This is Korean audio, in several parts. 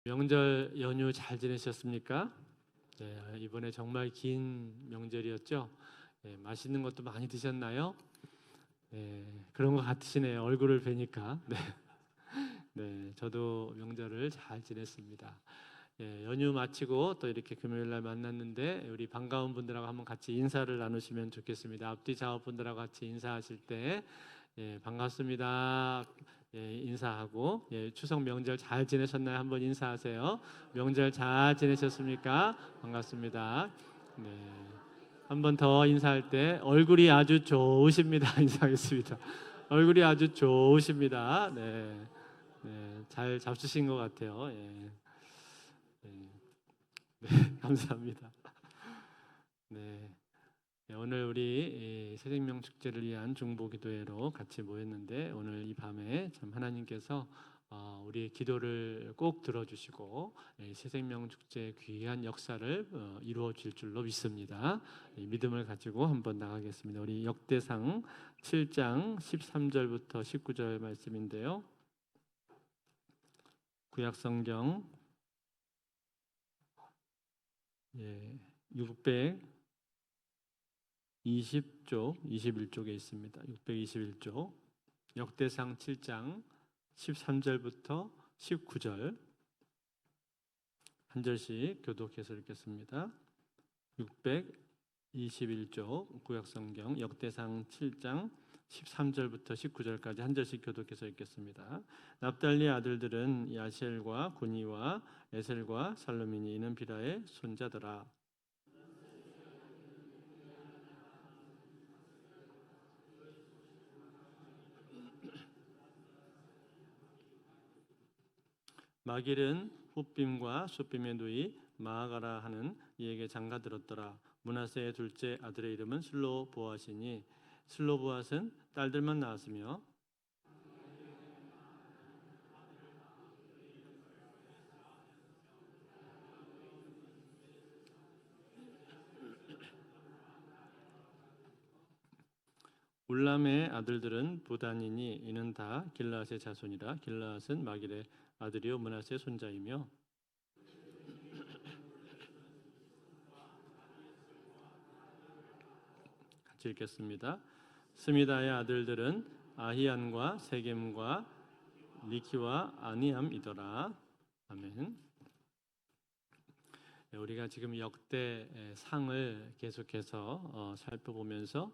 명절 연휴 잘 지내셨습니까? 네, 이번에 정말 긴 명절이었죠. 네, 맛있는 것도 많이 드셨나요? 네, 그런 것 같으시네요. 얼굴을 뵈니까. 네, 네, 저도 명절을 잘 지냈습니다. 예, 연휴 마치고 또 이렇게 금요일 날 만났는데 우리 반가운 분들하고 한번 같이 인사를 나누시면 좋겠습니다. 앞뒤 좌우 분들하고 같이 인사하실 때 예, 반갑습니다. 예, 인사하고 추석 명절 잘 지내셨나요? 한번 인사하세요. 명절 잘 지내셨습니까? 반갑습니다. 네. 한 번 더 인사할 때 얼굴이 아주 좋으십니다. 인사하겠습니다. 얼굴이 아주 좋으십니다. 네. 네, 잘 잡수신 것 같아요. 예. 네. 네, 감사합니다. 네. 네, 오늘 우리 새생명 축제를 위한 중보 기도회로 같이 모였는데 오늘 이 밤에 참 하나님께서 우리의 기도를 꼭 들어주시고 새생명 축제의 귀한 역사를 이루어 줄 줄로 믿습니다. 이 믿음을 가지고 한번 나가겠습니다. 우리 역대상 7장 13절부터 19절 말씀인데요. 구약성경 620쪽, 21쪽에 있습니다. 621쪽. 역대상 7장 13절부터 19절 한 절씩 교독해서 읽겠습니다. 621쪽 구약성경 역대상 7장 13절부터 19절까지 한 절씩 교독해서 읽겠습니다. 납달리 아들들은 야시엘과 구니와 에셀과 살루민이 이는 비라의 손자더라. 마길은 훗빔과 숫빔의 누이 마아가라 하는 이에게 장가 들었더라. 므낫세의 둘째 아들의 이름은 슬로보앗이니 슬로보앗은 딸들만 낳았으며 울람의 아들들은 부단이니 이는 다 길라앗의 자손이라. 길라앗은 마길의 아들이요 므낫세의 손자이며 같이 읽겠습니다. 스미다의 아들들은 아히안과 세겜과 리키와 아니암이더라. 아멘. 우리가 지금 역대 상을 계속해서 살펴보면서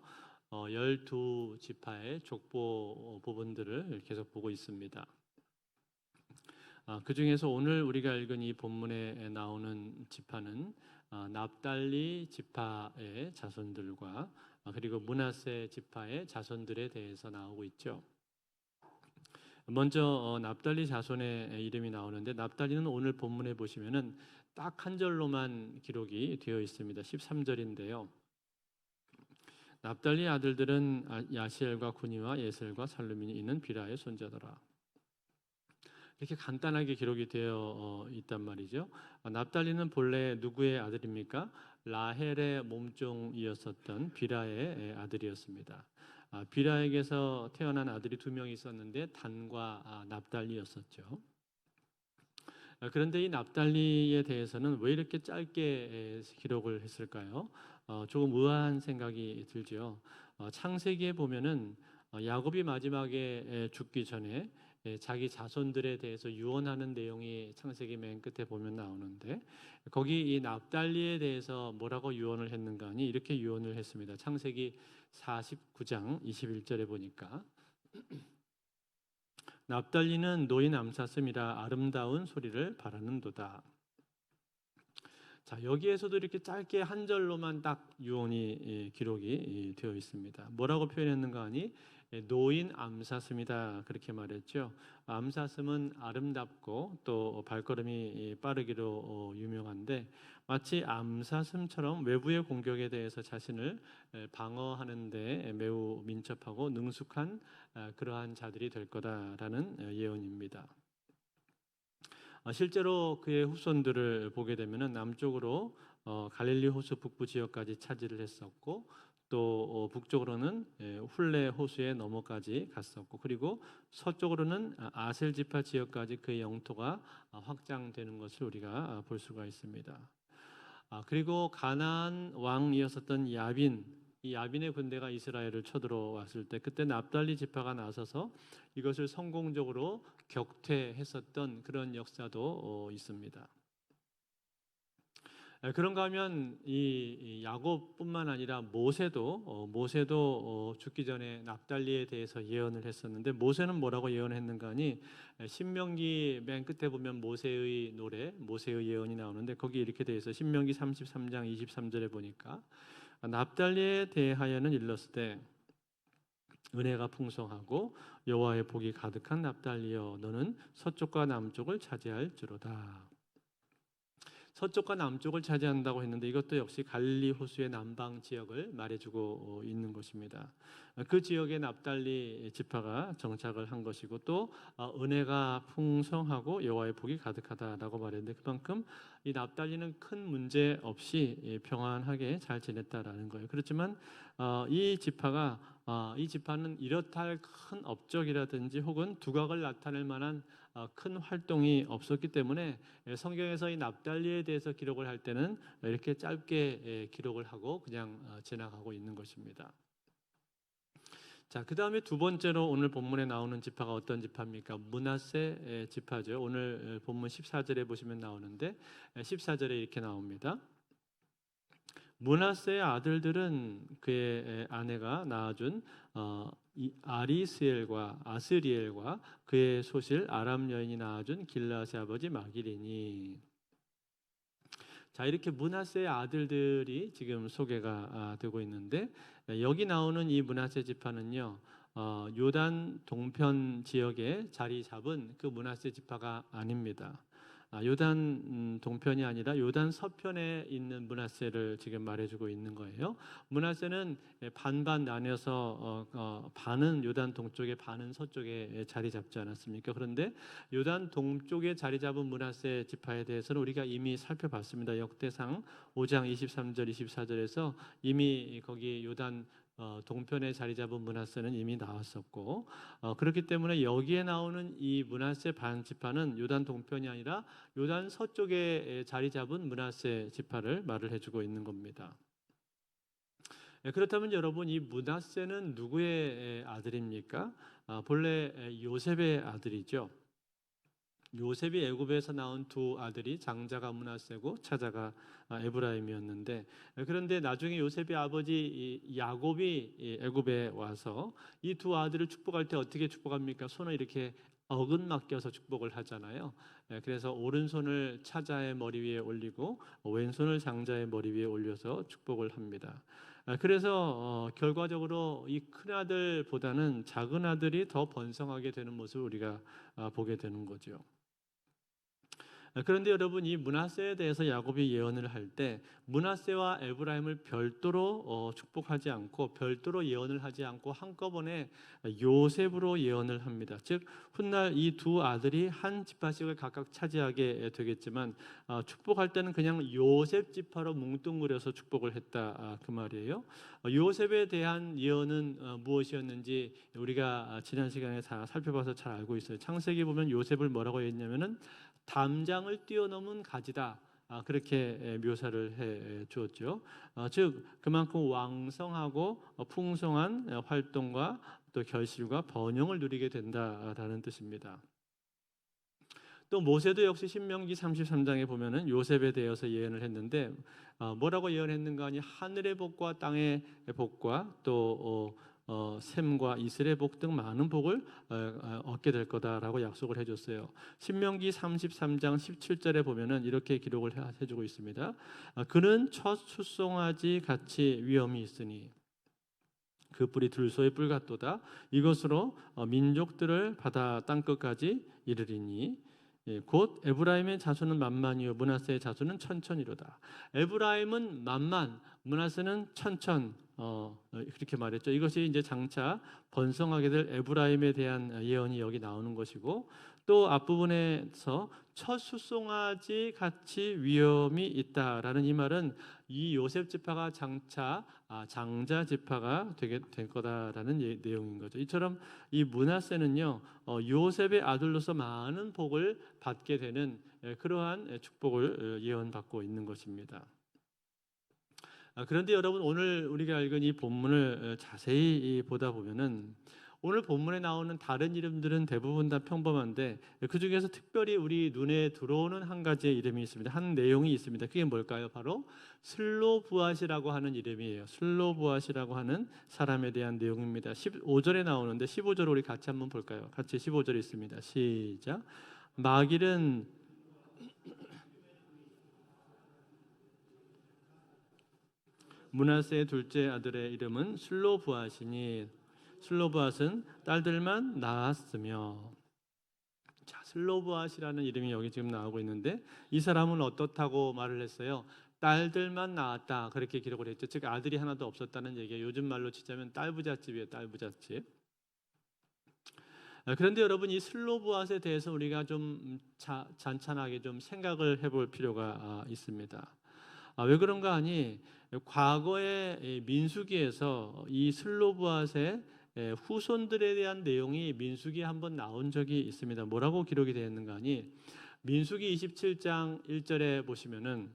12지파의 족보 부분들을 계속 보고 있습니다. 그 중에서 오늘 우리가 읽은 이 본문에 나오는 지파는 납달리 지파의 자손들과 그리고 므낫세 지파의 자손들에 대해서 나오고 있죠. 먼저 납달리 자손의 이름이 나오는데 납달리는 오늘 본문에 보시면은 딱 한 절로만 기록이 되어 있습니다. 13절인데요. 납달리 아들들은 야시엘과 구니와 예셀과 살루민이 있는 비라의 손자더라. 이렇게 간단하게 기록이 되어 있단 말이죠. 납달리는 본래 누구의 아들입니까? 라헬의 몸종이었었던 비라의 아들이었습니다. 비라에게서 태어난 아들이 두 명 있었는데 단과 납달리였었죠. 그런데 이 납달리에 대해서는 왜 이렇게 짧게 기록을 했을까요? 조금 의아한 생각이 들죠. 창세기에 보면은 야곱이 마지막에 죽기 전에 자기 자손들에 대해서 유언하는 내용이 창세기 맨 끝에 보면 나오는데 거기 이 납달리에 대해서 뭐라고 유언을 했는가 하니 이렇게 유언을 했습니다. 창세기 49장 21절에 보니까 납달리는 노인 암사슴이라 아름다운 소리를 바라는도다. 자, 여기에서도 이렇게 짧게 한 절로만 딱 유언이 기록이 되어 있습니다. 뭐라고 표현했는가 하니 노인 암사슴이다 그렇게 말했죠. 암사슴은 아름답고 또 발걸음이 빠르기로 유명한데 마치 암사슴처럼 외부의 공격에 대해서 자신을 방어하는 데 매우 민첩하고 능숙한 그러한 자들이 될 거다라는 예언입니다. 실제로 그의 후손들을 보게 되면은 남쪽으로 갈릴리 호수 북부 지역까지 차지를 했었고 또 북쪽으로는 훌레 호수의 너머까지 갔었고, 그리고 서쪽으로는 아셀 지파 지역까지 그의 영토가 확장되는 것을 우리가 볼 수가 있습니다. 그리고 가나안 왕이었었던 야빈, 이 야빈의 군대가 이스라엘을 쳐들어왔을 때 그때 납달리 지파가 나서서 이것을 성공적으로 격퇴했었던 그런 역사도 있습니다. 그런가 하면 이 야곱뿐만 아니라 모세도 죽기 전에 납달리에 대해서 예언을 했었는데, 모세는 뭐라고 예언했는가 하니 신명기 맨 끝에 보면 모세의 노래, 모세의 예언이 나오는데 거기 이렇게 되어 있어요. 신명기 33장 23절에 보니까 납달리에 대하여는 일렀으되 은혜가 풍성하고 여호와의 복이 가득한 납달리여 너는 서쪽과 남쪽을 차지할지로다. 서쪽과 남쪽을 차지한다고 했는데 이것도 역시 갈릴리 호수의 남방 지역을 말해주고 있는 것입니다. 그 지역에 납달리 지파가 정착을 한 것이고, 또 은혜가 풍성하고 여호와의 복이 가득하다라고 말했는데 그만큼 이 납달리는 큰 문제 없이 평안하게 잘 지냈다라는 거예요. 그렇지만 이 지파는 이렇다 할 큰 업적이라든지 혹은 두각을 나타낼 만한 큰 활동이 없었기 때문에 성경에서 이 납달리에 대해서 기록을 할 때는 이렇게 짧게 기록을 하고 그냥 지나가고 있는 것입니다. 자, 그 다음에 두 번째로 오늘 본문에 나오는 지파가 어떤 지파입니까? 므낫세 지파죠. 오늘 본문 14절에 보시면 나오는데 14절에 이렇게 나옵니다. 므낫세의 아들들은 그의 아내가 낳아준 아리스엘과 아스리엘과 그의 소실 아람 여인이 낳아준 길라스의 아버지 마길이니. 자, 이렇게 므낫세의 아들들이 지금 소개가 되고 있는데, 여기 나오는 이 므낫세 지파는요, 요단 동편 지역에 자리 잡은 그 므낫세 지파가 아닙니다. 요단 동편이 아니라 요단 서편에 있는 므낫세를 지금 말해주고 있는 거예요. 므낫세는 반반 나뉘어서 반은 요단 동쪽에 반은 서쪽에 자리 잡지 않았습니까? 그런데 요단 동쪽에 자리 잡은 므낫세 지파에 대해서는 우리가 이미 살펴봤습니다. 역대상 5장 23절 24절에서 이미 거기 요단 동편에 자리 잡은 므낫세는 이미 나왔었고, 그렇기 때문에 여기에 나오는 이 므낫세 반 지파는 요단 동편이 아니라 요단 서쪽에 자리 잡은 므낫세 지파를 말을 해주고 있는 겁니다. 그렇다면 여러분, 이 므낫세는 누구의 아들입니까? 본래 요셉의 아들이죠. 요셉이 애굽에서 나온 두 아들이 장자가 므낫세고 차자가 에브라임이었는데, 그런데 나중에 요셉의 아버지 야곱이 애굽에 와서 이 두 아들을 축복할 때 어떻게 축복합니까? 손을 이렇게 어긋 맡겨서 축복을 하잖아요. 그래서 오른손을 차자의 머리 위에 올리고 왼손을 장자의 머리 위에 올려서 축복을 합니다. 그래서 결과적으로 이 큰 아들보다는 작은 아들이 더 번성하게 되는 모습을 우리가 보게 되는 거죠. 그런데 여러분, 이 므낫세에 대해서 야곱이 예언을 할 때 므낫세와 에브라임을 별도로 축복하지 않고 별도로 예언을 하지 않고 한꺼번에 요셉으로 예언을 합니다. 즉 훗날 이 두 아들이 한 지파씩을 각각 차지하게 되겠지만 축복할 때는 그냥 요셉 지파로 뭉뚱그려서 축복을 했다, 그 말이에요. 요셉에 대한 예언은 무엇이었는지 우리가 지난 시간에 다 살펴봐서 잘 알고 있어요. 창세기 보면 요셉을 뭐라고 했냐면은 담장을 뛰어넘은 가지다, 그렇게 묘사를 해 주었죠. 즉 그만큼 왕성하고 풍성한 활동과 또 결실과 번영을 누리게 된다라는 뜻입니다. 또 모세도 역시 신명기 33장에 보면은 요셉에 대해서 예언을 했는데 뭐라고 예언했는가 하니 하늘의 복과 땅의 복과 또 셈과 이슬의 복 등 많은 복을 얻게 될 거다라고 약속을 해줬어요. 신명기 33장 17절에 보면은 이렇게 기록을 해주고 있습니다. 그는 첫 숫송아지 같이 위엄이 있으니 그 뿔이 들소의 뿔 같도다. 이것으로 민족들을 바다 땅끝까지 이르리니 곧 에브라임의 자손은 만만이요 므낫세의 자손은 천천이로다. 에브라임은 만만, 므낫세는 천천 그렇게 말했죠. 이것이 이제 장차 번성하게 될 에브라임에 대한 예언이 여기 나오는 것이고, 또 앞부분에서 첫 숫송아지 같이 위엄이 있다라는 이 말은 이 요셉 지파가 장차 장자 지파가 되게 될 거다라는 내용인 거죠. 이처럼 이 므낫세는요 요셉의 아들로서 많은 복을 받게 되는 그러한 축복을 예언받고 있는 것입니다. 그런데 여러분, 오늘 우리가 읽은 이 본문을 자세히 보다 보면은 오늘 본문에 나오는 다른 이름들은 대부분 다 평범한데, 그 중에서 특별히 우리 눈에 들어오는 한 가지의 이름이 있습니다. 한 내용이 있습니다. 그게 뭘까요? 바로 슬로브앗이라고 하는 이름이에요. 슬로브앗이라고 하는 사람에 대한 내용입니다. 15절에 나오는데 15절 우리 같이 한번 볼까요? 같이 15절 있습니다. 시작. 마길은 므낫세의 둘째 아들의 이름은 슬로브앗이니 슬로브앗은 딸들만 낳았으며. 자, 슬로브앗이라는 이름이 여기 지금 나오고 있는데, 이 사람은 어떻다고 말을 했어요? 딸들만 낳았다, 그렇게 기록을 했죠. 즉 아들이 하나도 없었다는 얘기예요. 요즘 말로 치자면 딸부잣집이에요. 딸부잣집. 그런데 여러분, 이 슬로브앗에 대해서 우리가 좀 잔잔하게 좀 생각을 해볼 필요가 있습니다. 왜 그런가 하니, 과거의 민수기에서 이 슬로브앗의 후손들에 대한 내용이 민수기에 한번 나온 적이 있습니다. 뭐라고 기록이 되어 있는가 하니, 민수기 27장 1절에 보시면은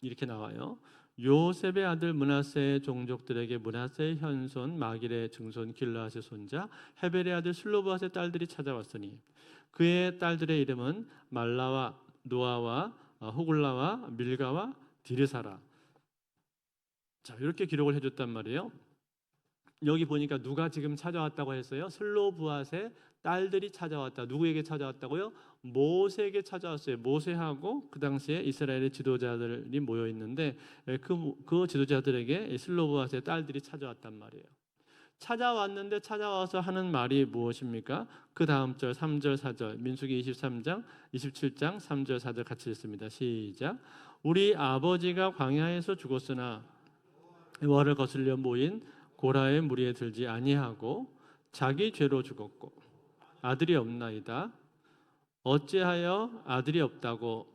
이렇게 나와요. 요셉의 아들 므낫세의 종족들에게 므낫세의 현손 마길의 증손 길르앗의 손자 헤벨의 아들 슬로브앗의 딸들이 찾아왔으니 그의 딸들의 이름은 말라와 노아와 호글라와 밀가와 디르사라. 자, 이렇게 기록을 해줬단 말이에요. 여기 보니까 누가 지금 찾아왔다고 했어요? 슬로브앗의 딸들이 찾아왔다. 누구에게 찾아왔다고요? 모세에게 찾아왔어요. 모세하고 그 당시에 이스라엘의 지도자들이 모여 있는데 그 지도자들에게 슬로브앗의 딸들이 찾아왔단 말이에요. 찾아왔는데 찾아와서 하는 말이 무엇입니까? 그 다음 절 3절 4절 민수기 23장 27장 3절 4절 같이 읽습니다. 시작. 우리 아버지가 광야에서 죽었으나 여호와를 거슬려 모인 고라의 무리에 들지 아니하고 자기 죄로 죽었고 아들이 없나이다. 어찌하여 아들이 없다고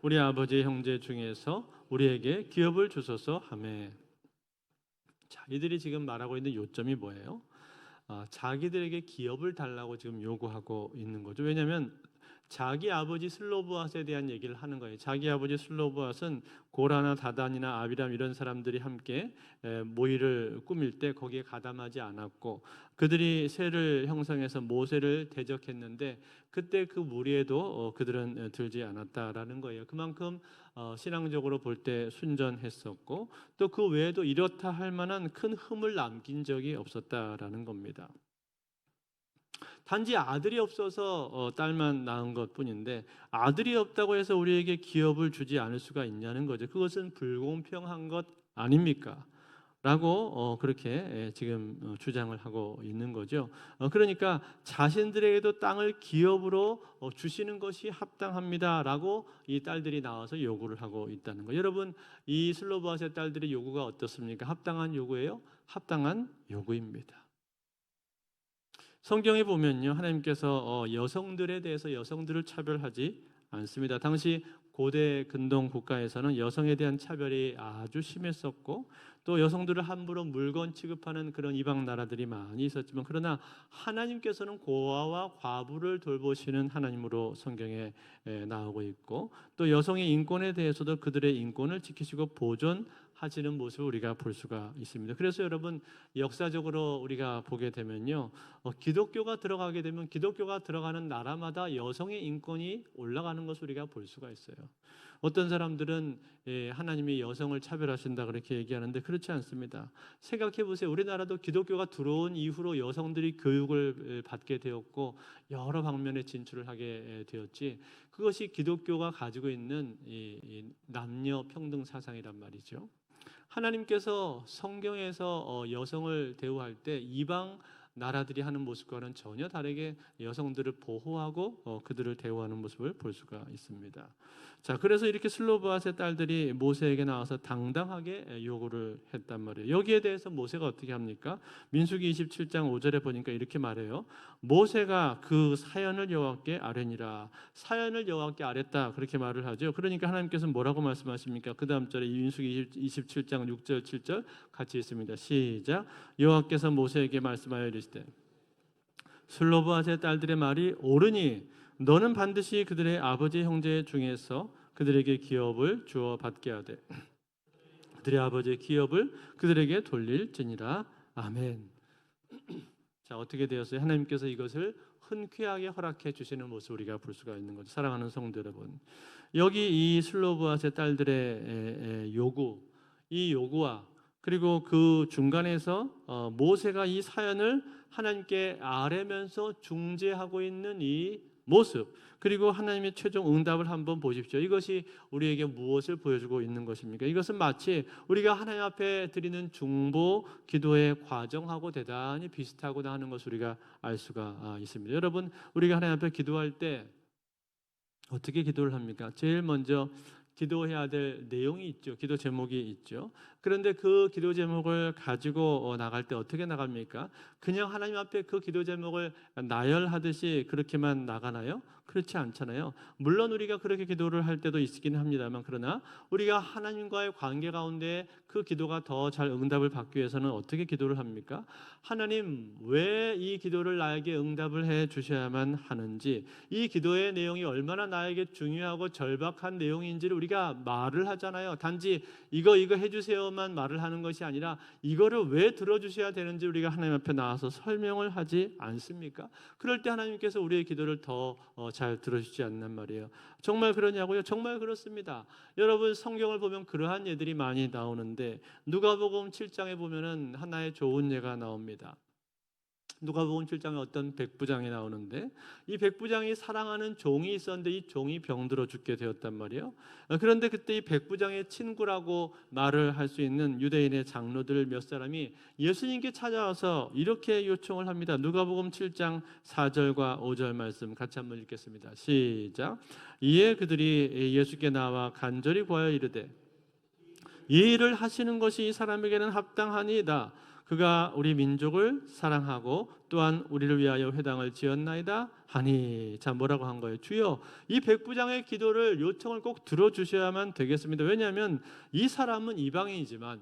우리 아버지의 형제 중에서 우리에게 기업을 주소서 하매. 자, 이들이 지금 말하고 있는 요점이 뭐예요? 자기들에게 기업을 달라고 지금 요구하고 있는 거죠. 왜냐하면 자기 아버지 슬로브앗에 대한 얘기를 하는 거예요. 자기 아버지 슬로브앗은 고라나 다단이나 아비람 이런 사람들이 함께 모의를 꾸밀 때 거기에 가담하지 않았고, 그들이 세를 형성해서 모세를 대적했는데 그때 그 무리에도 그들은 들지 않았다라는 거예요. 그만큼 신앙적으로 볼 때 순전했었고, 또 그 외에도 이렇다 할 만한 큰 흠을 남긴 적이 없었다라는 겁니다. 단지 아들이 없어서 딸만 낳은 것뿐인데, 아들이 없다고 해서 우리에게 기업을 주지 않을 수가 있냐는 거죠. 그것은 불공평한 것 아닙니까? 라고 그렇게 지금 주장을 하고 있는 거죠. 그러니까 자신들에게도 땅을 기업으로 주시는 것이 합당합니다라고 이 딸들이 나와서 요구를 하고 있다는 거예요. 여러분, 이 슬로브앗의 딸들의 요구가 어떻습니까? 합당한 요구예요? 합당한 요구입니다. 성경에 보면요, 하나님께서 여성들에 대해서 여성들을 차별하지 않습니다. 당시 고대 근동 국가에서는 여성에 대한 차별이 아주 심했었고, 또 여성들을 함부로 물건 취급하는 그런 이방 나라들이 많이 있었지만, 그러나 하나님께서는 고아와 과부를 돌보시는 하나님으로 성경에 나오고 있고, 또 여성의 인권에 대해서도 그들의 인권을 지키시고 보존하시는 모습을 우리가 볼 수가 있습니다. 그래서 여러분, 역사적으로 우리가 보게 되면요, 기독교가 들어가게 되면 기독교가 들어가는 나라마다 여성의 인권이 올라가는 것을 우리가 볼 수가 있어요. 어떤 사람들은 하나님이 여성을 차별하신다 그렇게 얘기하는데 그렇지 않습니다. 생각해 보세요. 우리나라도 기독교가 들어온 이후로 여성들이 교육을 받게 되었고 여러 방면에 진출을 하게 되었지, 그것이 기독교가 가지고 있는 이 남녀 평등 사상이란 말이죠. 하나님께서 성경에서 여성을 대우할 때 이방 나라들이 하는 모습과는 전혀 다르게 여성들을 보호하고 그들을 대우하는 모습을 볼 수가 있습니다. 자, 그래서 이렇게 슬로보아스의 딸들이 모세에게 나와서 당당하게 요구를 했단 말이에요. 여기에 대해서 모세가 어떻게 합니까? 민수기 27장 5절에 보니까 이렇게 말해요. 모세가 그 사연을 여호와께 아뢰니라. 사연을 여호와께 아뢰다, 그렇게 말을 하죠. 그러니까 하나님께서 뭐라고 말씀하십니까? 그 다음 절에 민수기 27장 6절 7절 같이 있습니다. 시작. 여호와께서 모세에게 말씀하여 이르시되 슬로보아스의 딸들의 말이 옳으니 너는 반드시 그들의 아버지 형제 중에서 그들에게 기업을 주어 받게 하되 그들의 아버지의 기업을 그들에게 돌릴지니라. 아멘. 자, 어떻게 되었어요? 하나님께서 이것을 흔쾌하게 허락해 주시는 모습 우리가 볼 수가 있는 거죠. 사랑하는 성도 여러분, 여기 이 슬로보아스의 딸들의 요구, 이 요구와 그리고 그 중간에서 모세가 이 사연을 하나님께 아뢰면서 중재하고 있는 이 모습, 그리고 하나님의 최종 응답을 한번 보십시오. 이것이 우리에게 무엇을 보여주고 있는 것입니까? 이것은 마치 우리가 하나님 앞에 드리는 중보 기도의 과정하고 대단히 비슷하구나 하는 것을 우리가 알 수가 있습니다. 여러분, 우리가 하나님 앞에 기도할 때 어떻게 기도를 합니까? 제일 먼저 기도해야 될 내용이 있죠. 기도 제목이 있죠. 그런데 그 기도 제목을 가지고 나갈 때 어떻게 나갑니까? 그냥 하나님 앞에 그 기도 제목을 나열하듯이 그렇게만 나가나요? 그렇지 않잖아요. 물론 우리가 그렇게 기도를 할 때도 있긴 합니다만, 그러나 우리가 하나님과의 관계 가운데 그 기도가 더 잘 응답을 받기 위해서는 어떻게 기도를 합니까? 하나님, 왜 이 기도를 나에게 응답을 해 주셔야만 하는지, 이 기도의 내용이 얼마나 나에게 중요하고 절박한 내용인지를 우리가 말을 하잖아요. 단지 이거 해주세요만 말을 하는 것이 아니라 이거를 왜 들어주셔야 되는지 우리가 하나님 앞에 나와서 설명을 하지 않습니까? 그럴 때 하나님께서 우리의 기도를 더 잘 들어주지 않는 말이에요. 정말 그러냐고요? 정말 그렇습니다. 여러분, 성경을 보면 그러한 예들이 많이 나오는데 누가복음 7장에 보면은 하나의 좋은 예가 나옵니다. 누가복음 7장에 어떤 백부장이 나오는데, 이 백부장이 사랑하는 종이 있었는데 이 종이 병들어 죽게 되었단 말이에요. 그런데 그때 이 백부장의 친구라고 말을 할 수 있는 유대인의 장로들 몇 사람이 예수님께 찾아와서 이렇게 요청을 합니다. 누가복음 7장 4절과 5절 말씀 같이 한번 읽겠습니다. 시작. 이에 그들이 예수께 나와 간절히 구하여 이르되 이 일을 하시는 것이 이 사람에게는 합당하니이다. 그가 우리 민족을 사랑하고 또한 우리를 위하여 회당을 지었나이다 하니. 자, 뭐라고 한 거예요? 주여, 이 백부장의 기도를 요청을 꼭 들어주셔야만 되겠습니다. 왜냐하면 이 사람은 이방인이지만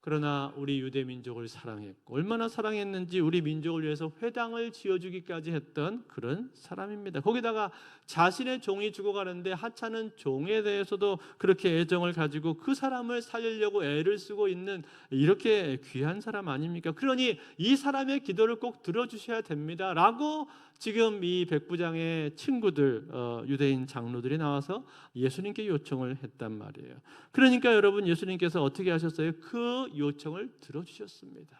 그러나 우리 유대 민족을 사랑했고, 얼마나 사랑했는지 우리 민족을 위해서 회당을 지어주기까지 했던 그런 사람입니다. 거기다가 자신의 종이 죽어가는데 하찮은 종에 대해서도 그렇게 애정을 가지고 그 사람을 살리려고 애를 쓰고 있는 이렇게 귀한 사람 아닙니까? 그러니 이 사람의 기도를 꼭 들어주셔야 됩니다 라고 지금 이 백부장의 친구들, 유대인 장로들이 나와서 예수님께 요청을 했단 말이에요. 그러니까 여러분, 예수님께서 어떻게 하셨어요? 그 요청을 들어주셨습니다.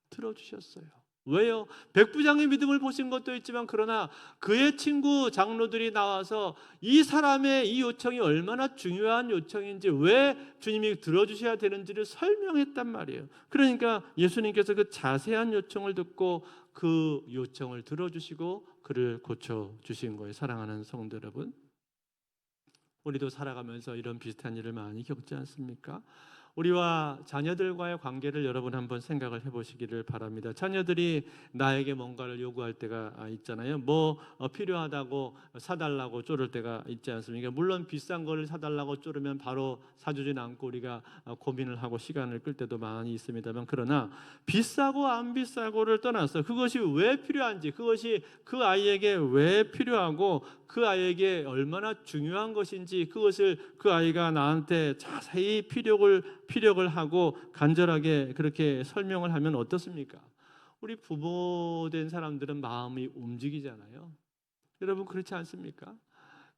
들어주셨어요. 왜요? 백부장의 믿음을 보신 것도 있지만 그러나 그의 친구 장로들이 나와서 이 사람의 이 요청이 얼마나 중요한 요청인지, 왜 주님이 들어주셔야 되는지를 설명했단 말이에요. 그러니까 예수님께서 그 자세한 요청을 듣고 그 요청을 들어주시고 그를 고쳐주신 거예요. 사랑하는 성도 여러분, 우리도 살아가면서 이런 비슷한 일을 많이 겪지 않습니까? 우리와 자녀들과의 관계를 여러분 한번 생각을 해보시기를 바랍니다. 자녀들이 나에게 뭔가를 요구할 때가 있잖아요. 뭐 필요하다고 사달라고 쪼를 때가 있지 않습니까? 물론 비싼 거를 사달라고 쪼르면 바로 사주진 않고 우리가 고민을 하고 시간을 끌 때도 많이 있습니다만, 그러나 비싸고 안 비싸고를 떠나서 그것이 왜 필요한지, 그것이 그 아이에게 왜 필요하고 그 아이에게 얼마나 중요한 것인지, 그것을 그 아이가 나한테 자세히 피력을 하고 간절하게 그렇게 설명을 하면 어떻습니까? 우리 부모 된 사람들은 마음이 움직이잖아요. 여러분, 그렇지 않습니까?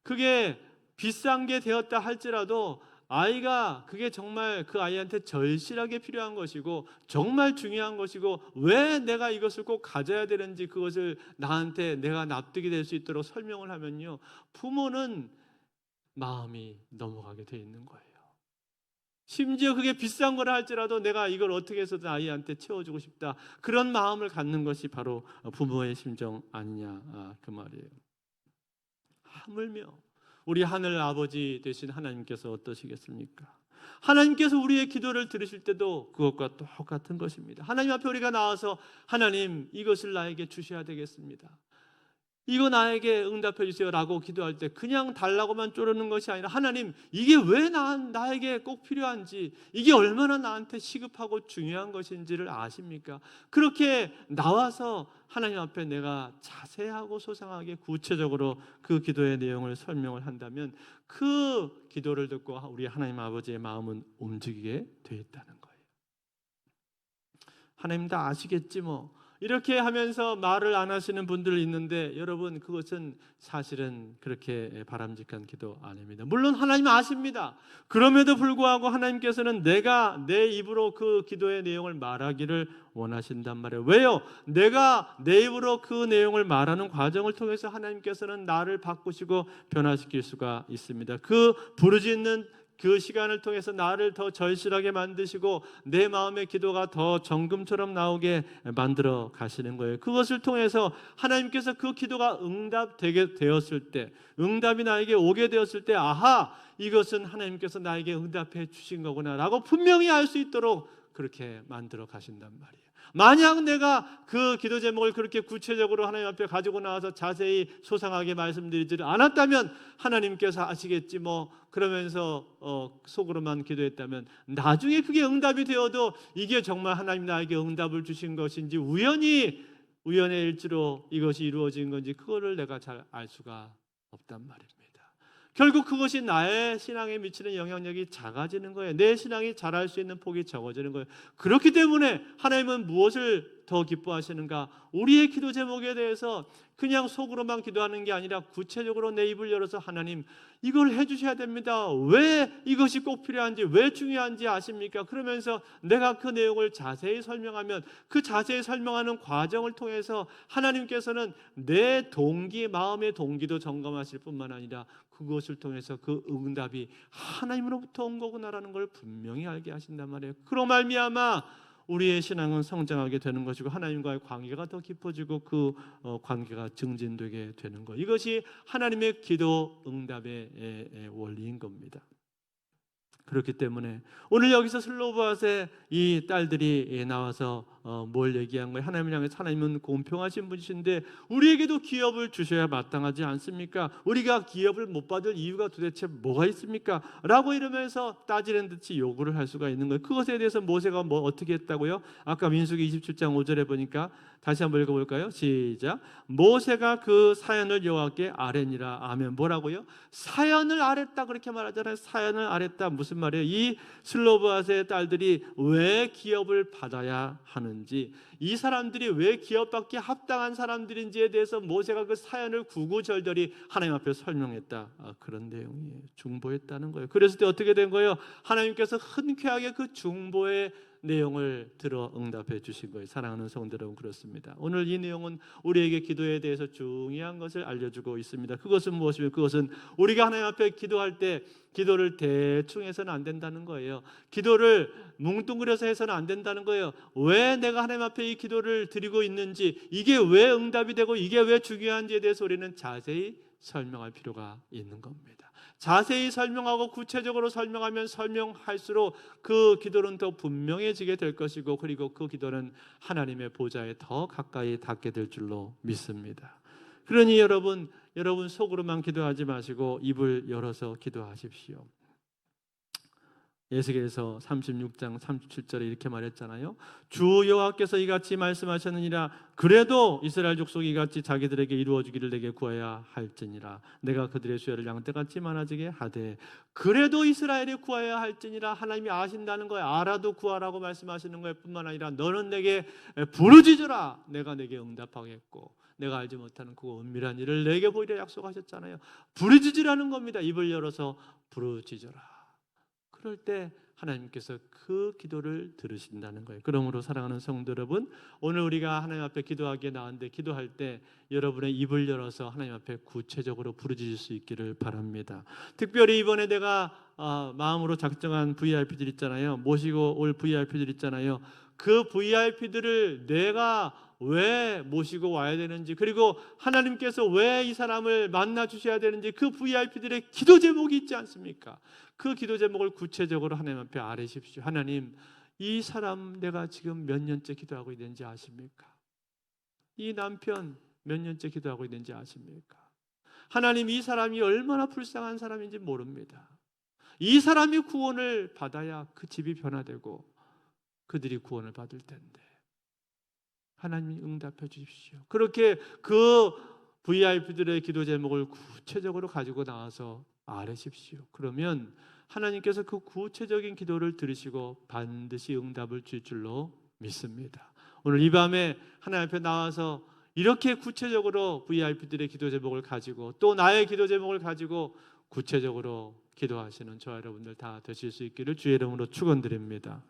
그게 비싼 게 되었다 할지라도 아이가 그게 정말 그 아이한테 절실하게 필요한 것이고 정말 중요한 것이고 왜 내가 이것을 꼭 가져야 되는지 그것을 나한테 내가 납득이 될 수 있도록 설명을 하면요, 부모는 마음이 넘어가게 돼 있는 거예요. 심지어 그게 비싼 거라 할지라도 내가 이걸 어떻게 해서든 아이한테 채워주고 싶다. 그런 마음을 갖는 것이 바로 부모의 심정 아니냐, 그 말이에요. 하물며 우리 하늘 아버지 되신 하나님께서 어떠시겠습니까? 하나님께서 우리의 기도를 들으실 때도 그것과 똑같은 것입니다. 하나님 앞에 우리가 나와서 하나님 이것을 나에게 주셔야 되겠습니다. 이거 나에게 응답해 주세요라고 기도할 때 그냥 달라고만 쪼르는 것이 아니라 하나님 이게 왜 나에게 꼭 필요한지, 이게 얼마나 나한테 시급하고 중요한 것인지를 아십니까? 그렇게 나와서 하나님 앞에 내가 자세하고 소상하게 구체적으로 그 기도의 내용을 설명을 한다면 그 기도를 듣고 우리 하나님 아버지의 마음은 움직이게 돼 있다는 거예요. 하나님 다 아시겠지 뭐, 이렇게 하면서 말을 안 하시는 분들 있는데 여러분, 그것은 사실은 그렇게 바람직한 기도 아닙니다. 물론 하나님 아십니다. 그럼에도 불구하고 하나님께서는 내가 내 입으로 그 기도의 내용을 말하기를 원하신단 말이에요. 왜요? 내가 내 입으로 그 내용을 말하는 과정을 통해서 하나님께서는 나를 바꾸시고 변화시킬 수가 있습니다. 그 부르짖는 그 시간을 통해서 나를 더 절실하게 만드시고 내 마음의 기도가 더 정금처럼 나오게 만들어 가시는 거예요. 그것을 통해서 하나님께서 그 기도가 응답되게 되었을 때, 응답이 나에게 오게 되었을 때, 아하, 이것은 하나님께서 나에게 응답해 주신 거구나 라고 분명히 알 수 있도록 그렇게 만들어 가신단 말이에요. 만약 내가 그 기도 제목을 그렇게 구체적으로 하나님 앞에 가지고 나와서 자세히 소상하게 말씀드리지 않았다면 하나님께서 아시겠지 뭐 그러면서 속으로만 기도했다면 나중에 그게 응답이 되어도 이게 정말 하나님 나에게 응답을 주신 것인지 우연의 일지로 이것이 이루어진 건지 그거를 내가 잘 알 수가 없단 말입니다. 결국 그것이 나의 신앙에 미치는 영향력이 작아지는 거예요. 내 신앙이 자랄 수 있는 폭이 적어지는 거예요. 그렇기 때문에 하나님은 무엇을 더 기뻐하시는가? 우리의 기도 제목에 대해서 그냥 속으로만 기도하는 게 아니라 구체적으로 내 입을 열어서 하나님 이걸 해주셔야 됩니다. 왜 이것이 꼭 필요한지, 왜 중요한지 아십니까? 그러면서 내가 그 내용을 자세히 설명하면 그 자세히 설명하는 과정을 통해서 하나님께서는 내 동기, 마음의 동기도 점검하실 뿐만 아니라 그것을 통해서 그 응답이 하나님으로부터 온 거구나라는 걸 분명히 알게 하신단 말이에요. 그로 말미암아 우리의 신앙은 성장하게 되는 것이고 하나님과의 관계가 더 깊어지고 그 관계가 증진되게 되는 것. 이것이 하나님의 기도 응답의 원리인 겁니다. 그렇기 때문에 오늘 여기서 슬로바스의 이 딸들이 나와서 뭘 얘기한 거예요? 하나님을 향해서 하나님은 공평하신 분이신데 우리에게도 기업을 주셔야 마땅하지 않습니까? 우리가 기업을 못 받을 이유가 도대체 뭐가 있습니까? 라고 이러면서 따지는 듯이 요구를 할 수가 있는 거예요. 그것에 대해서 모세가 뭐 어떻게 했다고요? 아까 민수기 27장 5절에 보니까 다시 한번 읽어볼까요? 시작. 모세가 그 사연을 여호와께 아뢰니라. 아멘. 뭐라고요? 사연을 아뢰다 그렇게 말하잖아요. 사연을 아뢰다 무슨 말이에요? 이 슬로바스의 딸들이 왜 기업을 받아야 하는지, 이 사람들이 왜 기업받기 합당한 사람들인지에 대해서 모세가 그 사연을 구구절절히 하나님 앞에 설명했다. 그런 내용이에요. 중보했다는 거예요. 그랬을 때 어떻게 된 거예요? 하나님께서 흔쾌하게 그 중보의 내용을 들어 응답해 주신 거예요. 사랑하는 성도 여러분, 그렇습니다. 오늘 이 내용은 우리에게 기도에 대해서 중요한 것을 알려주고 있습니다. 그것은 무엇이며 그것은 우리가 하나님 앞에 기도할 때 기도를 대충 해서는 안 된다는 거예요. 기도를 뭉뚱그려서 해서는 안 된다는 거예요. 왜 내가 하나님 앞에 이 기도를 드리고 있는지, 이게 왜 응답이 되고 이게 왜 중요한지에 대해서 우리는 자세히 설명할 필요가 있는 겁니다. 자세히 설명하고 구체적으로 설명하면 설명할수록 그 기도는 더 분명해지게 될 것이고, 그리고 그 기도는 하나님의 보좌에 더 가까이 닿게 될 줄로 믿습니다. 그러니 여러분 속으로만 기도하지 마시고 입을 열어서 기도하십시오. 에스겔서 36장 37절에 이렇게 말했잖아요. 주 여호와께서 이같이 말씀하셨느니라. 그래도 이스라엘 족속이 이같이 자기들에게 이루어주기를 내게 구하야 할지니라. 내가 그들의 수혈을 양떼같이 많아지게 하되. 그래도 이스라엘이 구하야 할지니라. 하나님이 아신다는 거예요. 알아도 구하라고 말씀하시는 거예요. 뿐만 아니라 너는 내게 부르짖으라. 내가 내게 응답하겠고 내가 알지 못하는 그 은밀한 일을 내게 보이려 약속하셨잖아요. 부르짖으라는 겁니다. 입을 열어서 부르짖어라. 그럴 때 하나님께서 그 기도를 들으신다는 거예요. 그러므로 사랑하는 성도 여러분, 오늘 우리가 하나님 앞에 기도하기에 나왔는데 기도할 때 여러분의 입을 열어서 하나님 앞에 구체적으로 부르짖을 수 있기를 바랍니다. 특별히 이번에 내가 마음으로 작정한 VIP들 있잖아요. 모시고 올 VIP들 있잖아요. 그 VIP들을 내가 왜 모시고 와야 되는지, 그리고 하나님께서 왜 이 사람을 만나 주셔야 되는지, 그 VIP들의 기도 제목이 있지 않습니까? 그 기도 제목을 구체적으로 하나님 앞에 아뢰십시오. 하나님, 이 사람 내가 지금 몇 년째 기도하고 있는지 아십니까? 이 남편 몇 년째 기도하고 있는지 아십니까? 하나님, 이 사람이 얼마나 불쌍한 사람인지 모릅니다. 이 사람이 구원을 받아야 그 집이 변화되고 그들이 구원을 받을 텐데 하나님 응답해 주십시오. 그렇게 그 VIP들의 기도 제목을 구체적으로 가지고 나와서 아뢰십시오. 그러면 하나님께서 그 구체적인 기도를 들으시고 반드시 응답을 줄 줄로 믿습니다. 오늘 이 밤에 하나님 앞에 나와서 이렇게 구체적으로 VIP들의 기도 제목을 가지고 또 나의 기도 제목을 가지고 구체적으로 기도하시는 저와 여러분들 다 되실 수 있기를 주의 이름으로 축원드립니다.